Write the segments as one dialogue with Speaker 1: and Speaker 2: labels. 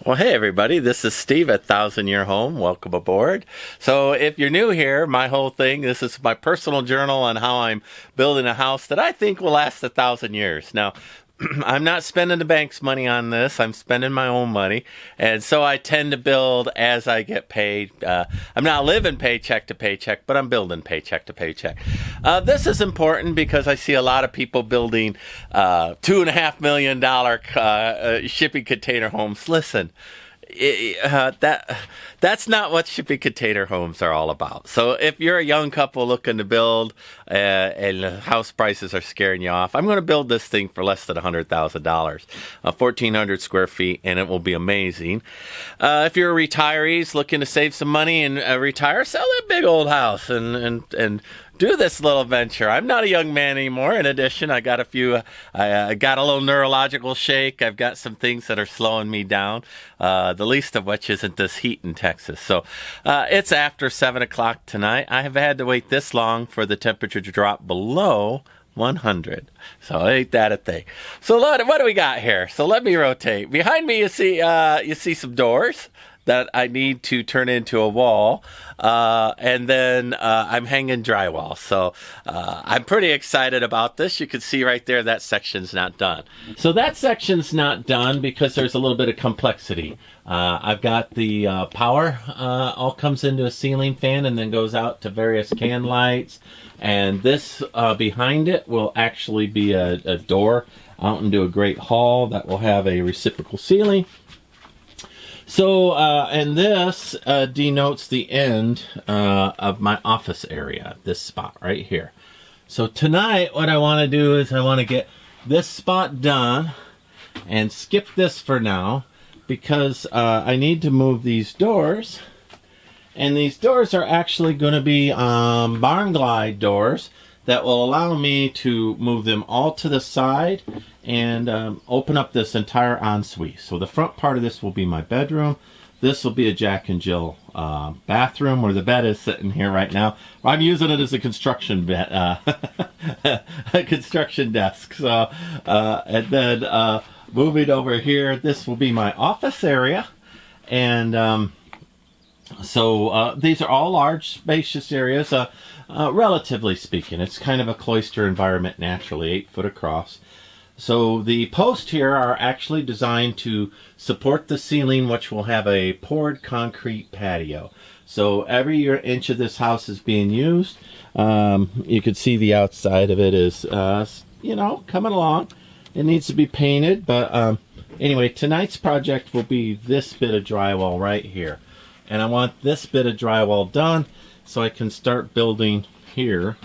Speaker 1: Well, hey everybody, this is Steve at 1000 Year Home. Welcome aboard. So if you're new here, my whole thing, this is my personal journal on how I'm building a house that I think will last 1,000 years. Now, I'm not spending the bank's money on this. I'm spending my own money. And so I tend to build as I get paid. I'm not living paycheck to paycheck, but I'm building paycheck to paycheck. This is important because I see a lot of people building $2.5 million shipping container homes. Listen. That's not what shipping container homes are all about. So if you're a young couple looking to build and house prices are scaring you off, I'm going to build this thing for less than $100,000, 1,400 square feet, and it will be amazing. If you're retirees looking to save some money and retire, sell that big old house and do this little venture. I'm not a young man anymore. In addition, I got I got a little neurological shake. I've got some things that are slowing me down. The least of which isn't this heat in Texas. So it's after 7 o'clock tonight. I have had to wait this long for the temperature to drop below 100. So ain't that a thing? So what do we got here? So let me rotate. Behind me, you see some doors that I need to turn into a wall, and then I'm hanging drywall. So I'm pretty excited about this. You can see right there that section's not done. So that section's not done because there's a little bit of complexity. I've got the power all comes into a ceiling fan and then goes out to various can lights. And this behind it will actually be a door out into a great hall that will have a reciprocal ceiling. So, and this denotes the end of my office area, this spot right here. So tonight, what I want to do is I want to get this spot done and skip this for now because I need to move these doors. And these doors are actually going to be barn glide doors that will allow me to move them all to the side and open up this entire ensuite. So the front part of this will be my bedroom. This will be a Jack and Jill bathroom where the bed is sitting here right now. I'm using it as a construction bed, a construction desk. So, and then moving over here, this will be my office area. And so these are all large, spacious areas. Relatively speaking, it's kind of a cloister environment naturally, 8 foot across. So the posts here are actually designed to support the ceiling, which will have a poured concrete patio. So every inch of this house is being used. You can see the outside of it is, coming along. It needs to be painted, but anyway, tonight's project will be this bit of drywall right here. And I want this bit of drywall done so I can start building here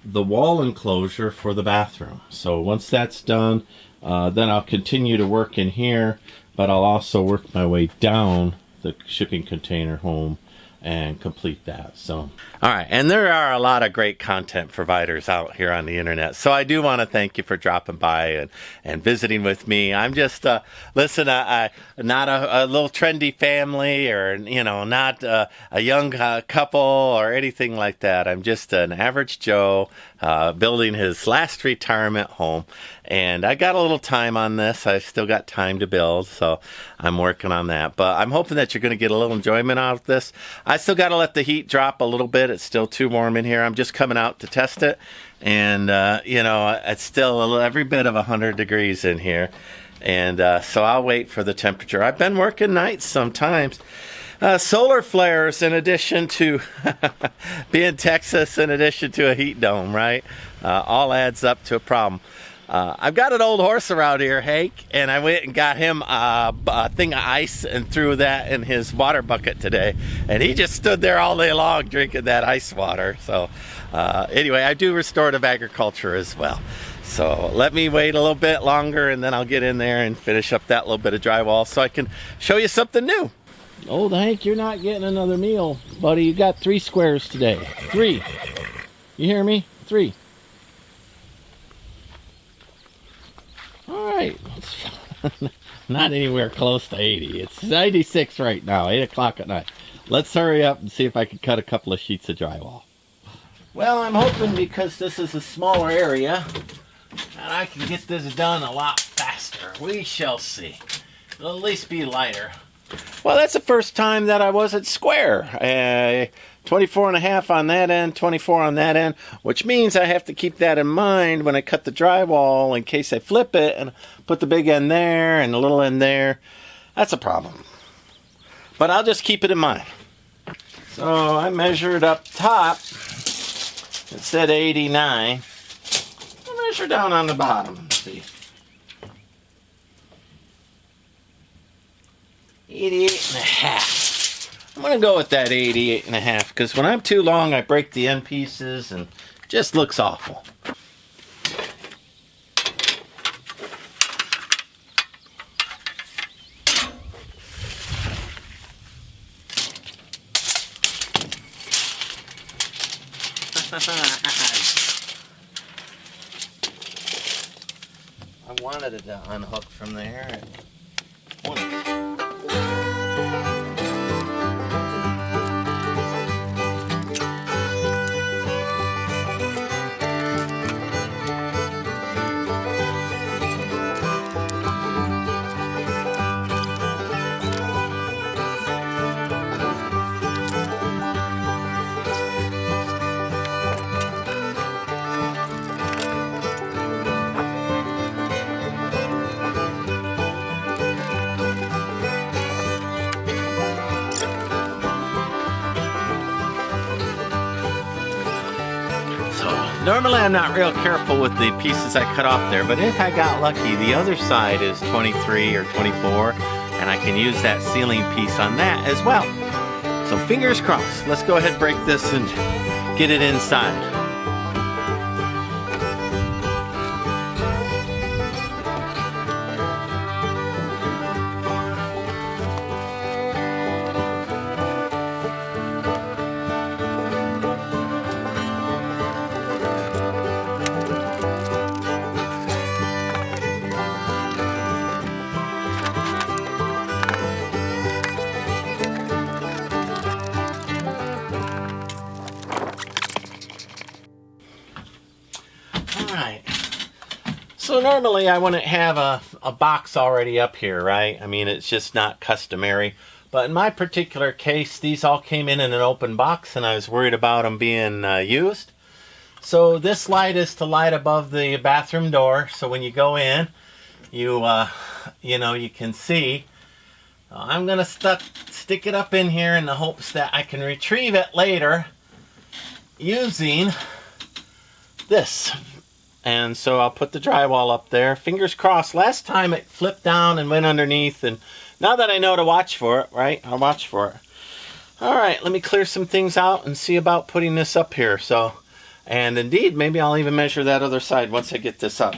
Speaker 1: the wall enclosure for the bathroom. So once that's done, then I'll continue to work in here, but I'll also work my way down the shipping container home and complete that. So, all right, and there are a lot of great content providers out here on the internet. So I do want to thank you for dropping by and visiting with me. I'm just listen, I not a little trendy family or not a young couple or anything like that. I'm just an average Joe building his last retirement home. And I got a little time on this. I still got time to build, so I'm working on that. But I'm hoping that you're going to get a little enjoyment out of this. I still got to let the heat drop a little bit. It's still too warm in here. I'm just coming out to test it. And, it's still every bit of 100 degrees in here. And so I'll wait for the temperature. I've been working nights sometimes. Solar flares in addition to being Texas, in addition to a heat dome, right? All adds up to a problem. I've got an old horse around here, Hank, and I went and got him a thing of ice and threw that in his water bucket today. And he just stood there all day long drinking that ice water. So anyway, I do restorative agriculture as well. So let me wait a little bit longer and then I'll get in there and finish up that little bit of drywall so I can show you something new. Old Hank, you're not getting another meal, buddy. You got 3 squares today. 3. You hear me? 3. All right. Not anywhere close to 80. It's 96 right now, 8 o'clock at night. Let's hurry up and see if I can cut a couple of sheets of drywall. Well, I'm hoping because this is a smaller area that I can get this done a lot faster. We shall see. It'll at least be lighter. Well, that's the first time that I wasn't square. 24 and a half on that end, 24 on that end, which means I have to keep that in mind when I cut the drywall in case I flip it and put the big end there and the little end there. That's a problem. But I'll just keep it in mind. So I measured up top. It said 89. I'll measure down on the bottom and see. 88 and a half. I'm going to go with that 88 and a half because when I'm too long, I break the end pieces and it just looks awful. I wanted it to unhook from there. Normally I'm not real careful with the pieces I cut off there, but if I got lucky, the other side is 23 or 24, and I can use that ceiling piece on that as well. So fingers crossed. Let's go ahead and break this and get it inside. So normally I wouldn't have a box already up here, right? I mean, it's just not customary. But in my particular case, these all came in an open box and I was worried about them being used. So this light is to light above the bathroom door. So when you go in, you can see. I'm going to stick it up in here in the hopes that I can retrieve it later using this. And so I'll put the drywall up there. Fingers crossed. Last time it flipped down and went underneath. And now that I know to watch for it, right? I'll watch for it. All right, let me clear some things out and see about putting this up here. So, and indeed, maybe I'll even measure that other side once I get this up.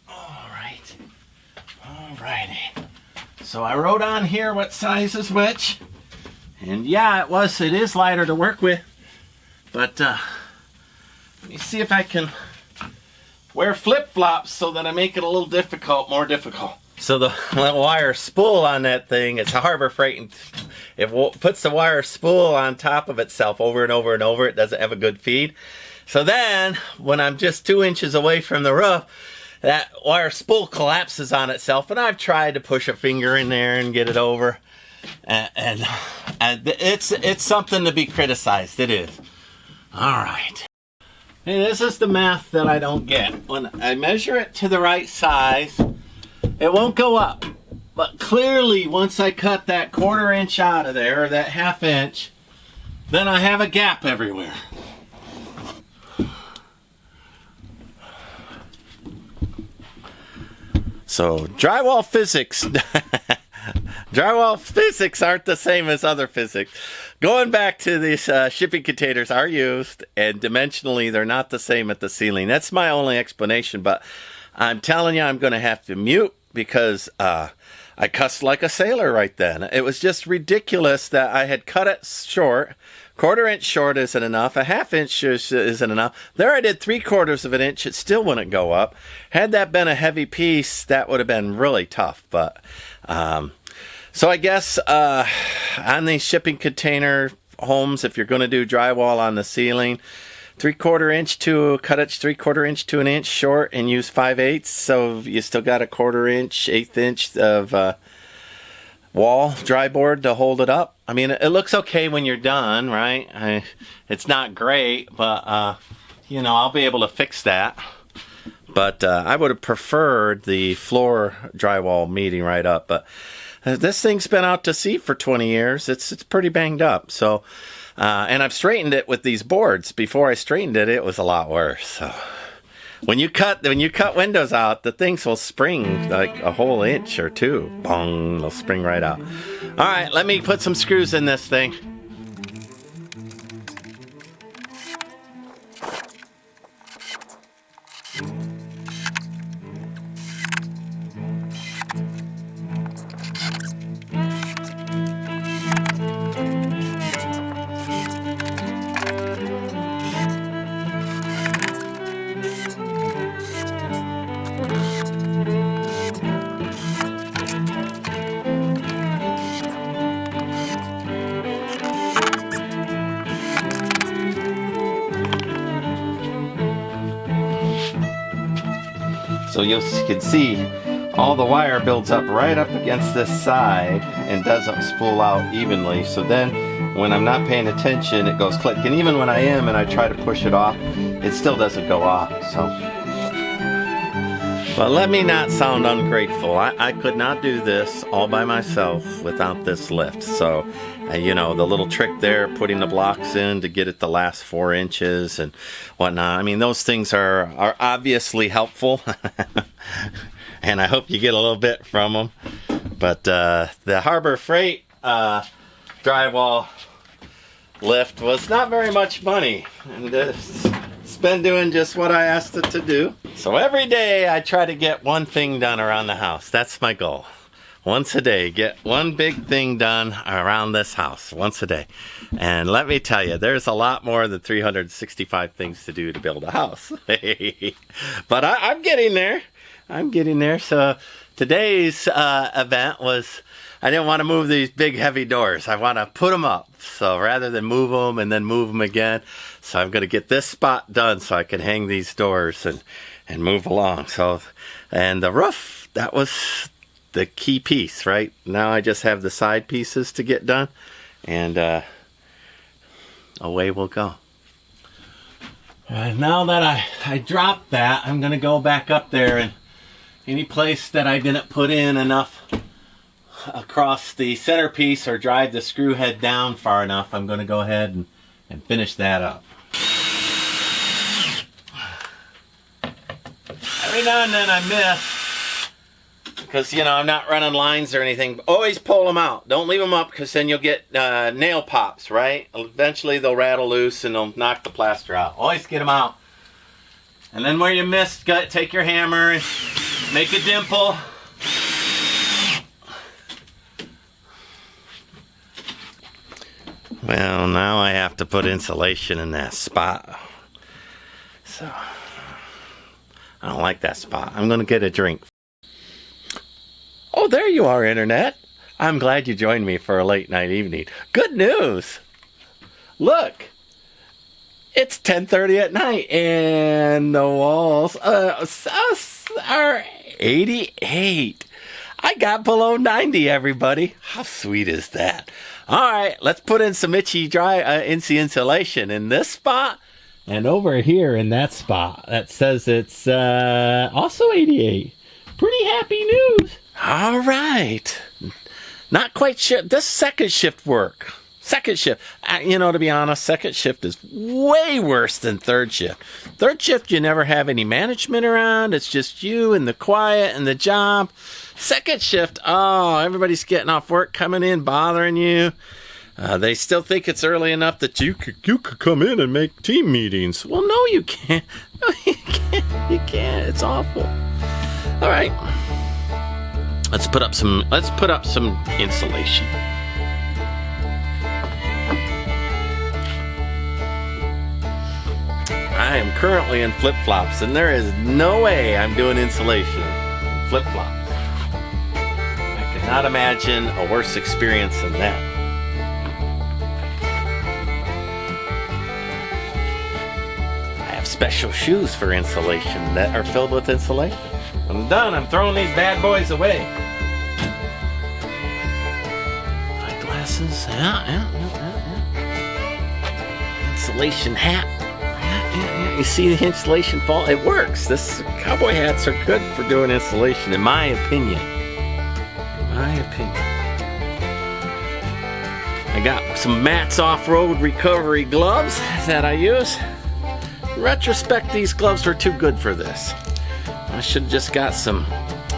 Speaker 1: All right. All righty. So I wrote on here what size is which. And yeah, it is lighter to work with. But, let me see if I can wear flip-flops so that I make it a little more difficult. So the wire spool on that thing, it's a Harbor Freight, and it puts the wire spool on top of itself over and over and over. It doesn't have a good feed. So then, when I'm just 2 inches away from the roof, that wire spool collapses on itself, and I've tried to push a finger in there and get it over. And it's something to be criticized. It is. All right. And this is the math that I don't get. When I measure it to the right size, it won't go up. But clearly, once I cut that 1/4 inch out of there, or that 1/2 inch, then I have a gap everywhere. So, drywall physics. Drywall physics aren't the same as other physics. Going back to these shipping containers are used, and dimensionally they're not the same at the ceiling. That's my only explanation, but I'm telling you I'm going to have to mute because I cussed like a sailor right then. It was just ridiculous that I had cut it short. 1/4 inch short isn't enough. A 1/2 inch isn't enough. There I did 3/4 of an inch. It still wouldn't go up. Had that been a heavy piece, that would have been really tough, but... So I guess on these shipping container homes, if you're going to do drywall on the ceiling, 3/4 inch to cut it 3/4 inch to an inch short and use 5/8. So you still got a 1/4 inch, 1/8 inch of wall dry board to hold it up. I mean, it looks okay when you're done, right? It's not great, but you know, I'll be able to fix that. But I would have preferred the floor drywall meeting right up. But this thing's been out to sea for 20 years. It's pretty banged up. So, and I've straightened it with these boards. Before I straightened it, it was a lot worse. So, when you cut windows out, the things will spring like a whole inch or two. Bong, they'll spring right out. All right, let me put some screws in this thing. So you can see all the wire builds up right up against this side and doesn't spool out evenly. So then when I'm not paying attention, it goes click. And even when I am and I try to push it off, it still doesn't go off. So, but let me not sound ungrateful. I could not do this all by myself without this lift. So, you know, the little trick there, putting the blocks in to get it the last 4 inches and whatnot. I mean, those things are obviously helpful. And I hope you get a little bit from them. But the Harbor Freight drywall lift was not very much money. And it's been doing just what I asked it to do. So every day I try to get one thing done around the house. That's my goal. Once a day, get one big thing done around this house, once a day. And let me tell you, there's a lot more than 365 things to do to build a house. But I'm getting there. I'm getting there. So today's event was, I didn't want to move these big heavy doors. I want to put them up. So rather than move them and then move them again. So I'm going to get this spot done so I can hang these doors and move along. So, and the roof, that was the key piece, right? Now I just have the side pieces to get done, and away we'll go. Now that I dropped that, I'm gonna go back up there, and any place that I didn't put in enough across the centerpiece or drive the screw head down far enough, I'm gonna go ahead and finish that up. Every now and then I miss, because, you know, I'm not running lines or anything. Always pull them out. Don't leave them up, because then you'll get nail pops, right? Eventually they'll rattle loose and they'll knock the plaster out. Always get them out. And then where you missed, take your hammer and make a dimple. Well, now I have to put insulation in that spot. So, I don't like that spot. I'm going to get a drink. Oh, there you are, Internet. I'm glad you joined me for a late night evening. Good news. Look, it's 10:30 at night and the walls are 88. I got below 90, everybody. How sweet is that? All right, let's put in some itchy dry insulation in this spot and over here in that spot. That says it's also 88. Pretty happy news. All right. Not quite sure. This second shift work. Second shift. You know, to be honest, second shift is way worse than third shift. Third shift, you never have any management around. It's just you and the quiet and the job. Second shift, oh, everybody's getting off work, coming in, bothering you. They still think it's early enough that you could come in and make team meetings. Well, no, you can't. No, you can't. You can't. It's awful. All right. Let's put up some insulation. I am currently in flip-flops, and there is no way I'm doing insulation in flip-flops. I cannot imagine a worse experience than that. special shoes for insulation that are filled with insulation. I'm done. I'm throwing these bad boys away. Eyeglasses. Yeah. Insulation hat. Yeah. You see the insulation fall? It works. This cowboy hats are good for doing insulation, in my opinion. I got some Matt's off-road recovery gloves that I use. In retrospect, these gloves were too good for this. I should have just got some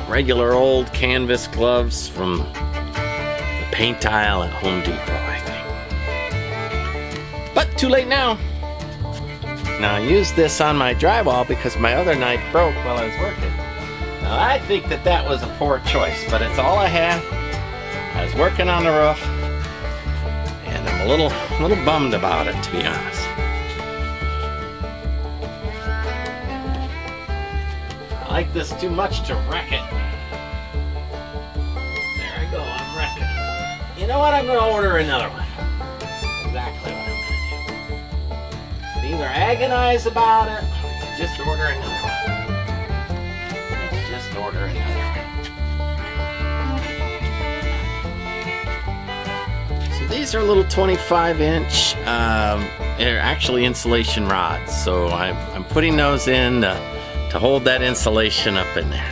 Speaker 1: regular old canvas gloves from the paint aisle at Home Depot, I think. But too late now. Now I used this on my drywall because my other knife broke while I was working. Now I think that was a poor choice, but it's all I had. I was working on the roof, and I'm a little bummed about it, to be honest. I like this too much to wreck it. There I go, I'm wrecking it. You know what? I'm going to order another one. Exactly what I'm going to do. Either agonize about it, or just order another one. Let's just order another one. So these are little 25-inch, they're actually insulation rods. So I'm putting those in to hold that insulation up in there.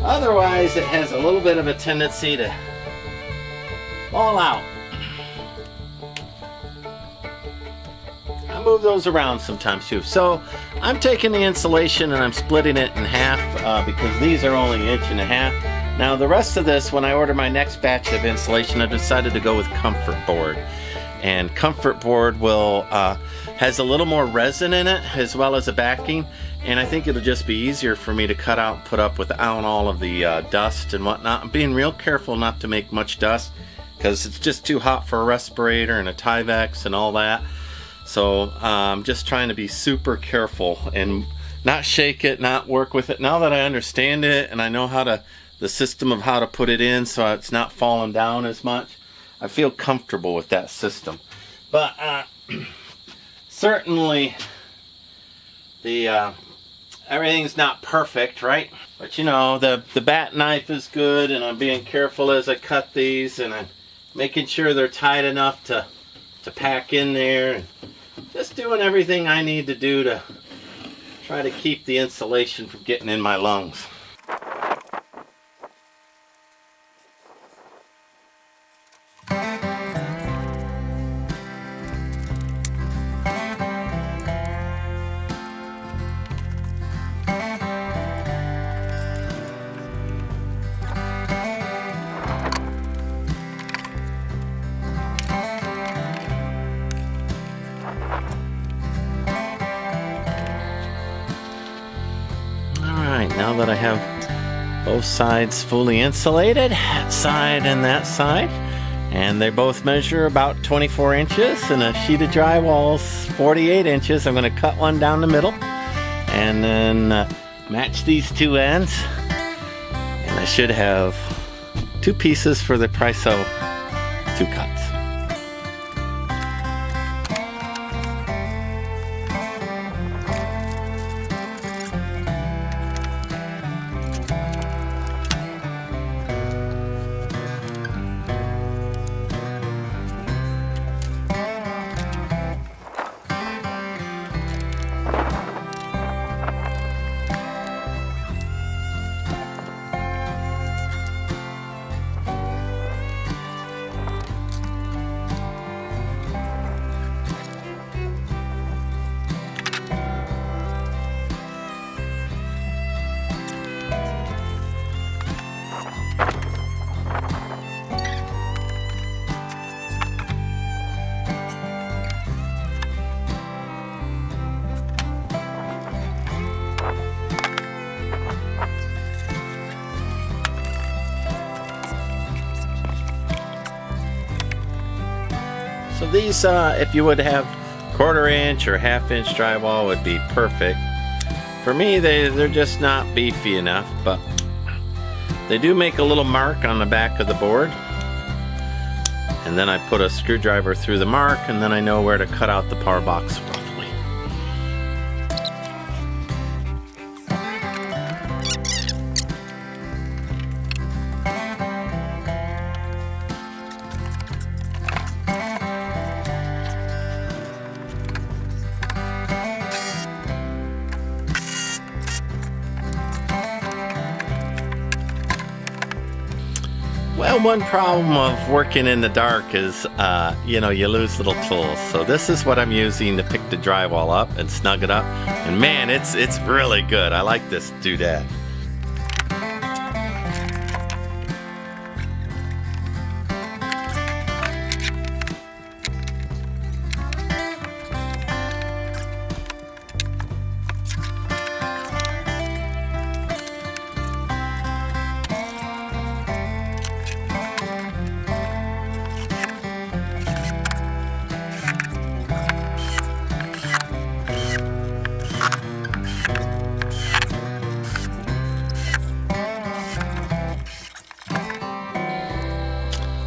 Speaker 1: Otherwise, it has a little bit of a tendency to fall out. I move those around sometimes too. So I'm taking the insulation and I'm splitting it in half because these are only 1.5 inches. Now the rest of this, when I order my next batch of insulation, I decided to go with comfort board. And comfort board will has a little more resin in it as well as a backing, and I think it'll just be easier for me to cut out and put up without all of the dust and whatnot. I'm being real careful not to make much dust because it's just too hot for a respirator and a Tyvek and all that. So I'm just trying to be super careful and not shake it, not work with it. Now that I understand it and I know the system of how to put it in so it's not falling down as much, I feel comfortable with that system. But certainly the everything's not perfect, right? But you know, the bat knife is good, and I'm being careful as I cut these, and I'm making sure they're tight enough to pack in there, and just doing everything I need to do to try to keep the insulation from getting in my lungs. Now that I have both sides fully insulated, that side and that side, and they both measure about 24 inches, and a sheet of drywall's 48 inches, I'm going to cut one down the middle and then match these two ends, and I should have two pieces for the price of two cuts. So these, if you would have 1/4 inch or 1/2 inch drywall, would be perfect. For me, they're just not beefy enough, but they do make a little mark on the back of the board. And then I put a screwdriver through the mark, and then I know where to cut out the power box from. The one problem of working in the dark is, you know, you lose little tools. So this is what I'm using to pick the drywall up and snug it up. And man, it's really good. I like this doodad.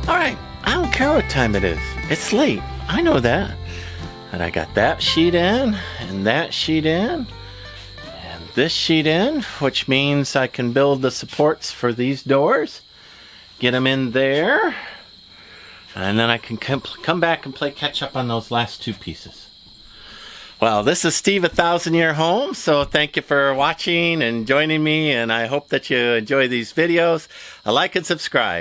Speaker 1: Alright, I don't care what time it is. It's late. I know that. And I got that sheet in, and that sheet in, and this sheet in, which means I can build the supports for these doors. Get them in there. And then I can come back and play catch up on those last two pieces. Well, this is Steve, A Thousand Year Home. So thank you for watching and joining me. And I hope that you enjoy these videos. Like and subscribe.